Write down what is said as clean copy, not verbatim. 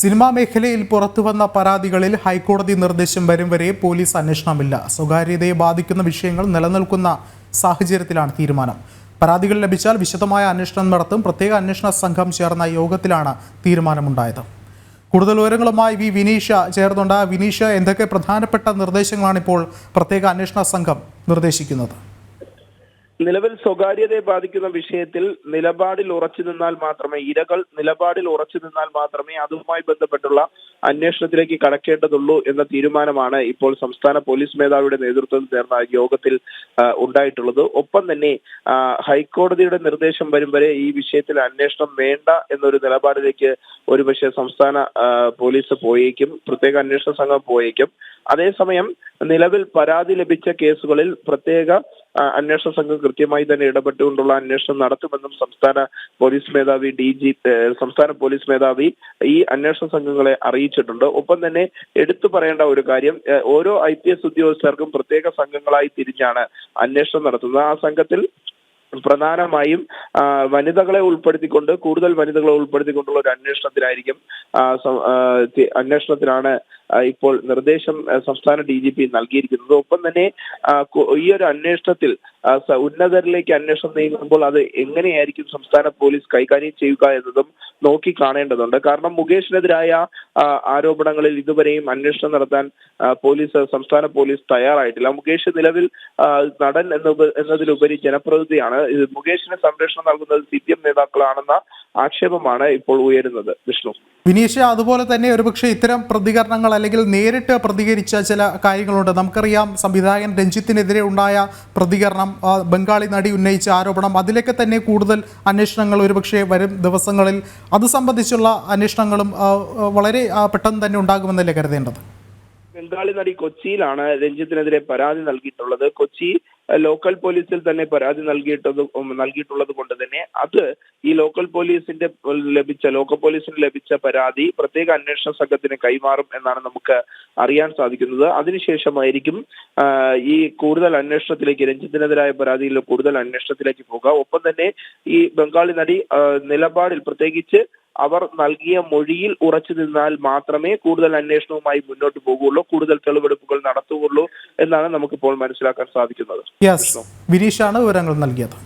Cinema മേഖലയിൽ പുറത്തുവന്ന പരാതികളിൽ ഹൈക്കോടതി നിർദ്ദേശം വരും വരെ പോലീസ് അന്വേഷണമില്ല. സ്വകാര്യതയെ ബാധിക്കുന്ന വിഷയങ്ങൾ നിലനിൽക്കുന്ന സാഹചര്യത്തിലാണ് തീരുമാനം. പരാതികൾ ലഭിച്ചാൽ വിശദമായ അന്വേഷണം നടത്തും. പ്രത്യേക അന്വേഷണ സംഘം ചേർന്ന യോഗത്തിലാണ് തീരുമാനമുണ്ടായത്. കൂടുതൽ വിവരങ്ങളുമായി വിനീഷ ചേർന്നുണ്ട്. വിനീഷ, എന്തൊക്കെ പ്രധാനപ്പെട്ട നിർദ്ദേശങ്ങളാണ് ഇപ്പോൾ പ്രത്യേക അന്വേഷണ സംഘം നിർദ്ദേശിക്കുന്നത്? നിലവിൽ സ്വകാര്യതയെ ബാധിക്കുന്ന വിഷയത്തിൽ നിലപാടിൽ ഉറച്ചു നിന്നാൽ മാത്രമേ ഇരകൾ നിലപാടിൽ ഉറച്ചു നിന്നാൽ മാത്രമേ അതുമായി ബന്ധപ്പെട്ടുള്ള അന്വേഷണത്തിലേക്ക് കടക്കേണ്ടതുള്ളൂ എന്ന തീരുമാനമാണ് ഇപ്പോൾ സംസ്ഥാന പോലീസ് മേധാവിയുടെ നേതൃത്വത്തിൽ ചേർന്ന യോഗത്തിൽ ഉണ്ടായിട്ടുള്ളത്. ഒപ്പം തന്നെ ഹൈക്കോടതിയുടെ നിർദ്ദേശം വരും വരെ ഈ വിഷയത്തിൽ അന്വേഷണം വേണ്ട എന്നൊരു നിലപാടിലേക്ക് ഒരുപക്ഷെ സംസ്ഥാന പോലീസ് പോയേക്കും, പ്രത്യേക അന്വേഷണ സംഘം പോയേക്കും. അതേസമയം നിലവിൽ പരാതി ലഭിച്ച കേസുകളിൽ പ്രത്യേക അന്വേഷണ സംഘം കൃത്യമായി തന്നെ ഇടപെട്ടുകൊണ്ടുള്ള അന്വേഷണം നടത്തുമെന്നും സംസ്ഥാന പോലീസ് മേധാവി ഈ അന്വേഷണ സംഘങ്ങളെ അറിയിച്ചിട്ടുണ്ട്. ഒപ്പം തന്നെ എടുത്തു പറയേണ്ട ഒരു കാര്യം, ഓരോ IPS ഉദ്യോഗസ്ഥർക്കും പ്രത്യേക സംഘങ്ങളായി തിരിഞ്ഞാണ് അന്വേഷണം നടത്തുന്നത്. ആ സംഘത്തിൽ പ്രധാനമായും കൂടുതൽ വനിതകളെ ഉൾപ്പെടുത്തിക്കൊണ്ടുള്ള ഒരു അന്വേഷണത്തിനാണ് ഇപ്പോൾ നിർദ്ദേശം സംസ്ഥാന DGP നൽകിയിരിക്കുന്നത്. ഒപ്പം തന്നെ ഈ ഒരു അന്വേഷണത്തിൽ ഉന്നതരിലേക്ക് അന്വേഷണം നീങ്ങുമ്പോൾ അത് എങ്ങനെയായിരിക്കും സംസ്ഥാന പോലീസ് കൈകാര്യം ചെയ്യുക എന്നതും നോക്കി കാണേണ്ടതുണ്ട്. കാരണം മുകേഷിനെതിരായ ആരോപണങ്ങളിൽ ഇതുവരെയും അന്വേഷണം നടത്താൻ സംസ്ഥാന പോലീസ് തയ്യാറായിട്ടില്ല. മുകേഷ് നിലവിൽ നടൻ എന്നതിലുപരി ജനപ്രതിനിധിയാണ്. മുകേഷിന് സംരക്ഷണം നൽകുന്നത് CPM നേതാക്കളാണെന്ന ആക്ഷേപമാണ് ഇപ്പോൾ ഉയരുന്നത്. വിഷ്ണു, വിനീഷ, അതുപോലെ തന്നെ ഒരുപക്ഷെ ഇത്തരം പ്രതികരണങ്ങൾ അല്ലെങ്കിൽ നേരിട്ട് പ്രതികരിച്ച ചില കാര്യങ്ങളുണ്ട്. നമുക്കറിയാം, സംവിധായകൻ രഞ്ജിത്തിനെതിരെ ഉണ്ടായ പ്രതികരണം, ബംഗാളി നടി ഉന്നയിച്ച ആരോപണം, അതിലേക്ക് തന്നെ കൂടുതൽ അന്വേഷണങ്ങൾ ഒരുപക്ഷെ വരും ദിവസങ്ങളിൽ അത് സംബന്ധിച്ചുള്ള അന്വേഷണങ്ങളും വളരെ പെട്ടെന്ന് തന്നെ ഉണ്ടാകുമെന്നല്ലേ കരുതേണ്ടത്? ബംഗാളി നടി കൊച്ചിയിലാണ് രഞ്ജിത്തിനെതിരെ പരാതി നൽകിയിട്ടുള്ളത്. കൊച്ചി ലോക്കൽ പോലീസിൽ തന്നെ പരാതി നൽകിയിട്ടുള്ളത് കൊണ്ട് തന്നെ അത് ഈ ലോക്കൽ പോലീസിന് ലഭിച്ച പരാതി പ്രത്യേക അന്വേഷണ സംഘത്തിന് കൈമാറും എന്നാണ് നമുക്ക് അറിയാൻ സാധിക്കുന്നത്. അതിനുശേഷമായിരിക്കും ഈ കൂടുതൽ അന്വേഷണത്തിലേക്ക്, രഞ്ജിത്തിനെതിരായ പരാതിയിൽ കൂടുതൽ അന്വേഷണത്തിലേക്ക് പോകുക. ഒപ്പം തന്നെ ഈ ബംഗാളി നടി നിലപാടിൽ, പ്രത്യേകിച്ച് അവർ നൽകിയ മൊഴിയിൽ ഉറച്ചു നിന്നാൽ മാത്രമേ കൂടുതൽ അന്വേഷണവുമായി മുന്നോട്ട് പോകുകയുള്ളൂ, കൂടുതൽ തെളിവെടുപ്പുകൾ നടത്തുകയുള്ളൂ എന്നാണ് നമുക്കിപ്പോൾ മനസ്സിലാക്കാൻ സാധിക്കുന്നത്. വിനീഷാണ് വിവരങ്ങൾ നൽകിയത്.